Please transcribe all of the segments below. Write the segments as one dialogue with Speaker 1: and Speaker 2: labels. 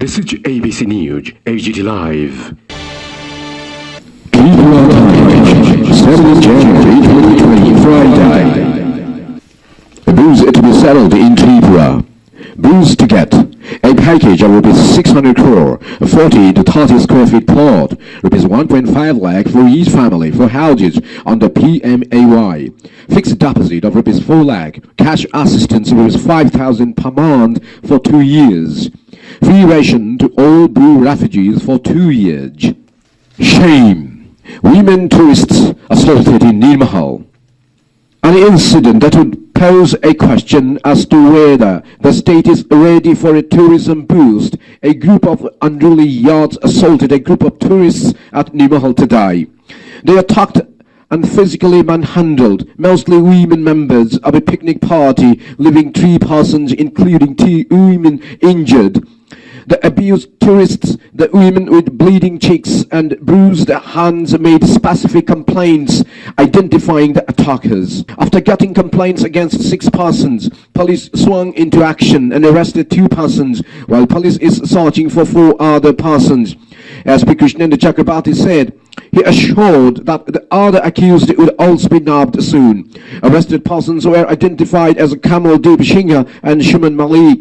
Speaker 1: This is ABC News, AGT Live.
Speaker 2: Tripura time, 7th January 2020, Friday. Bills to be settled in Tripura. Bills to get a package of rupees 600 crore, 40 to 30 square feet plot, rupees 1.5 lakh for each family for houses under PMAY. Fixed deposit of rupees 4 lakh, cash assistance rupees 5,000 per month for 2 years. Free ration to all Bru refugees for 2 years. Shame. Women tourists assaulted in Nir Mahal. An incident that would pose a question as to whether the state is ready for a tourism boost. A group of unruly yachts assaulted a group of tourists at Nir Mahal today. They attacked and physically manhandled mostly women members of a picnic party, leaving 3 persons, including 2 women, injured. The abused tourists, the women with bleeding cheeks and bruised hands, made specific complaints identifying the attackers. After getting complaints against 6 persons, police swung into action and arrested 2 persons, while police is searching for 4 other persons. As SP Krishnendra Chakrabarti said, he assured that the other accused would also be nabbed soon. Arrested persons were identified as Kamal Deb Singha and Shuman Malik.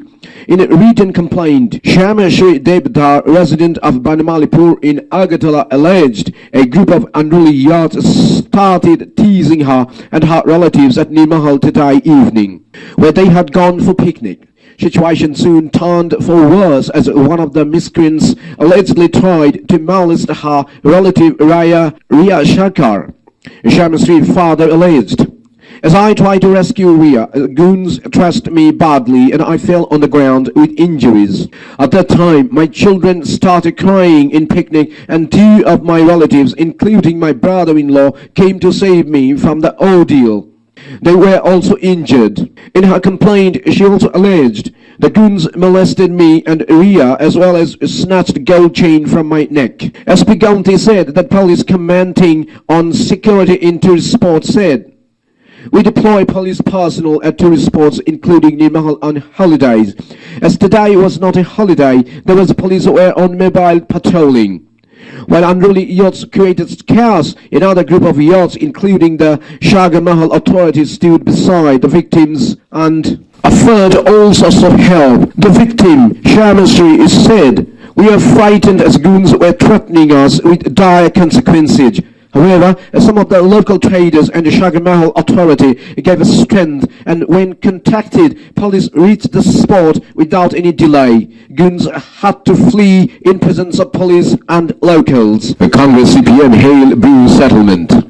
Speaker 2: In a written complaint, Shama Shri Debdar, resident of Banamalipur in Agartala, alleged a group of unruly yachts started teasing her and her relatives at Nir Mahal today evening, where they had gone for picnic. Situation soon turned for worse as one of the miscreants allegedly tried to molest her relative Ria Shakar. Shamashri's father alleged, "As I tried to rescue Ria, goons thrashed me badly and I fell on the ground with injuries. At that time, my children started crying in picnic and 2 of my relatives, including my brother-in-law, came to save me from the ordeal. They were also injured." In her complaint, she also alleged, "The goons molested me and Ria as well as snatched gold chain from my neck." SP Gaunti said that police commenting on security in tourist spots said, "We deploy police personnel at tourist spots, including Nir Mahal, on holidays. As today was not a holiday, there was police who were on mobile patrolling." While unruly yachts created chaos, another group of yachts, including the Sagar Mahal authorities, stood beside the victims and offered all sorts of help. The victim, Shamashri, is said, "We are frightened as goons were threatening us with dire consequences. However, some of the local traders and the Sagar Mahal authority gave us strength, and when contacted, police reached the spot without any delay. Goons had to flee in presence of police and locals." The Congress CPM hailed Bru settlement.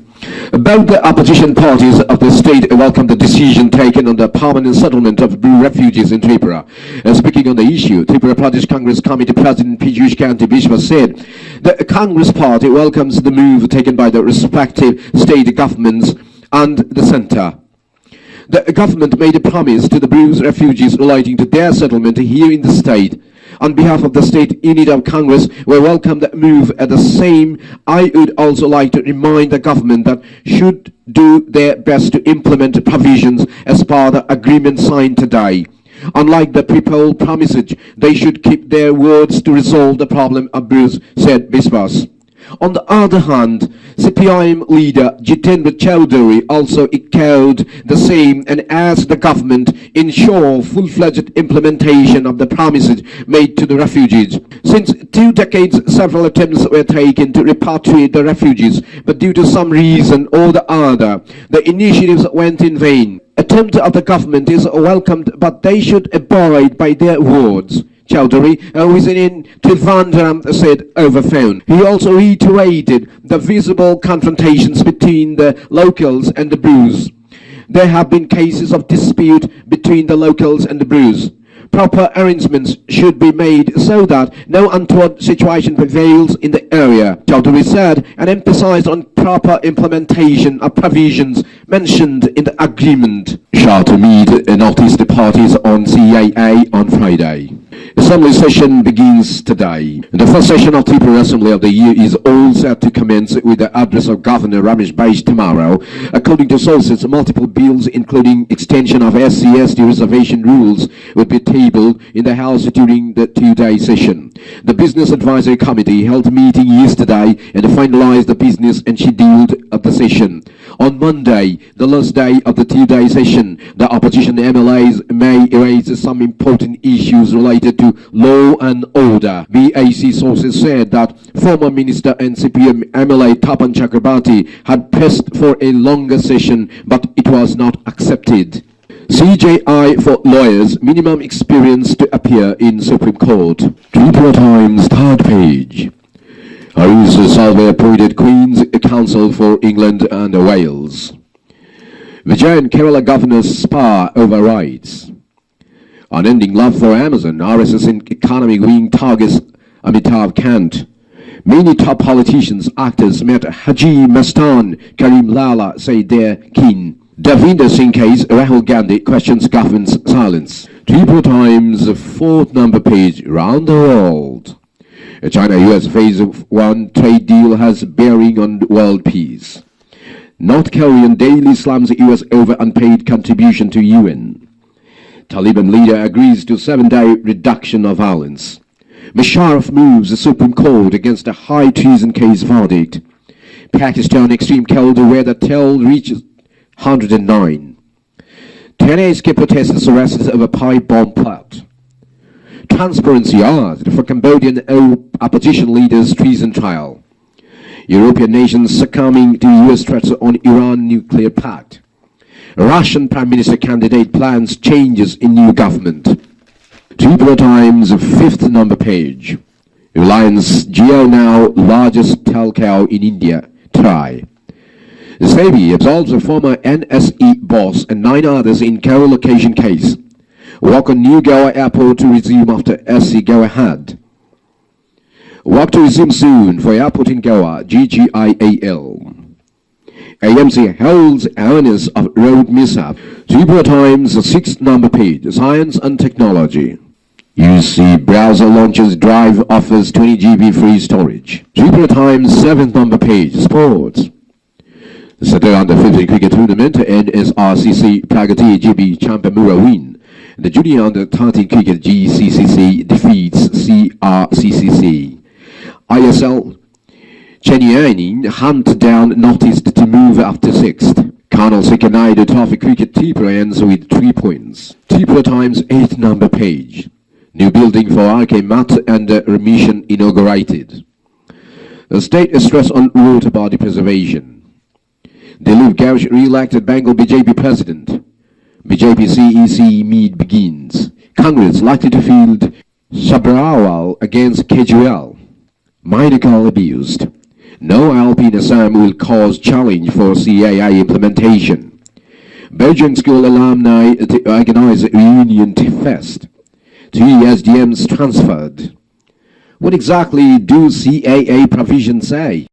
Speaker 2: Both the opposition parties of the state welcomed the decision taken on the permanent settlement of Bru refugees in Tripura. Speaking on the issue, Tripura Pradesh Congress Committee President Piyush Kanti Biswas said the Congress party welcomes the move taken by the respective state governments and the centre. The government made a promise to the Bru refugees relating to their settlement here in the state. On behalf of the State Unit of Congress, we welcome the move. At the same, I would also like to remind the government that should do their best to implement provisions as per the agreement signed today. Unlike the people promised, they should keep their words to resolve the problem of Brus, said Biswas. On the other hand, CPIM leader Jitendra Chowdhury also echoed the same and asked the government ensure full-fledged implementation of the promises made to the refugees. Since 2 decades, several attempts were taken to repatriate the refugees, but due to some reason or the other, the initiatives went in vain. Attempt of the government is welcomed, but they should abide by their words, Chowdhury, who is in Trivandrum, said over phone. He also reiterated the visible confrontations between the locals and the Brus. There have been cases of dispute between the locals and the Brus. Proper arrangements should be made so that no untoward situation prevails in the area, Chowdhury said, and emphasized on proper implementation of provisions mentioned in the agreement. Shah to meet Northeast parties on CAA on Friday. Assembly session begins today. The first session of Tripura Assembly of the year is all set to commence with the address of Governor Ramesh Bais tomorrow. According to sources, multiple bills including extension of SC/ST reservation rules will be tabled in the House during the two-day session. The Business Advisory Committee held a meeting yesterday and finalized the business and schedule of the session. On Monday, the last day of the two-day session, the opposition MLAs may raise some important issues related to law and order. BAC sources said that former Minister and CPM MLA Tapan Chakrabarti had pressed for a longer session, but it was not accepted. CJI for lawyers, minimum experience to appear in Supreme Court. Tripura Times, third page. Harris Salve appointed Queen's Counsel for England and Wales. Vijay and Kerala governors spar over rights. Unending love for Amazon, RSS economic wing targets Amitabh Kant. Many top politicians, actors met Haji Mastan Karim Lala, say they're keen. Davinder Singh case, Rahul Gandhi questions government's silence. Tripura Times, fourth number page, round the world. China-US phase 1 trade deal has bearing on world peace. North Korean daily slams US over unpaid contribution to UN. Taliban leader agrees to 7-day reduction of violence. Musharraf moves the Supreme Court against a high treason case verdict. Pakistan extreme cold weather tell reaches 109. 10 escape protesters arrested over pipe bomb plot. Transparency asked for Cambodian opposition leaders' treason trial. European nations succumbing to US threats on Iran nuclear pact. Russian Prime Minister candidate plans changes in new government. Tripura Times, fifth number page. Reliance Jio now largest telco in India. Try. SEBI absolves a former NSE boss and 9 others in co-location case. Work on new Goa airport to resume after SC go ahead. Work to resume soon for airport in Goa, GGIAL. AMC holds awareness of road mishap. Tripura Times, 6th number page, Science and Technology. UC browser launches Drive offers 20 GB free storage. Tripura Times, 7th number page, Sports. The Saturday under 15 cricket tournament, NSRCC Pragati GB Champamura win. The junior under 13 cricket GCCC defeats CRCCC. ISL Chennai hunt down noticed to move after 6th. Colonel Sekanaidu Trophy cricket Tripura ends with 3 points. Tripura Times 8th number page. New building for RK Mat and remission inaugurated. The state stress on water body preservation. Dilip Ghosh re-elected Bengal BJP president. BJP CEC meet begins. Congress likely to field Sabrawal against Kejriwal. Medical abused. No LP in Assam will cause challenge for CAA implementation. Belgian school alumni organize reunion fest. 3 SDMs transferred. What exactly do CAA provisions say?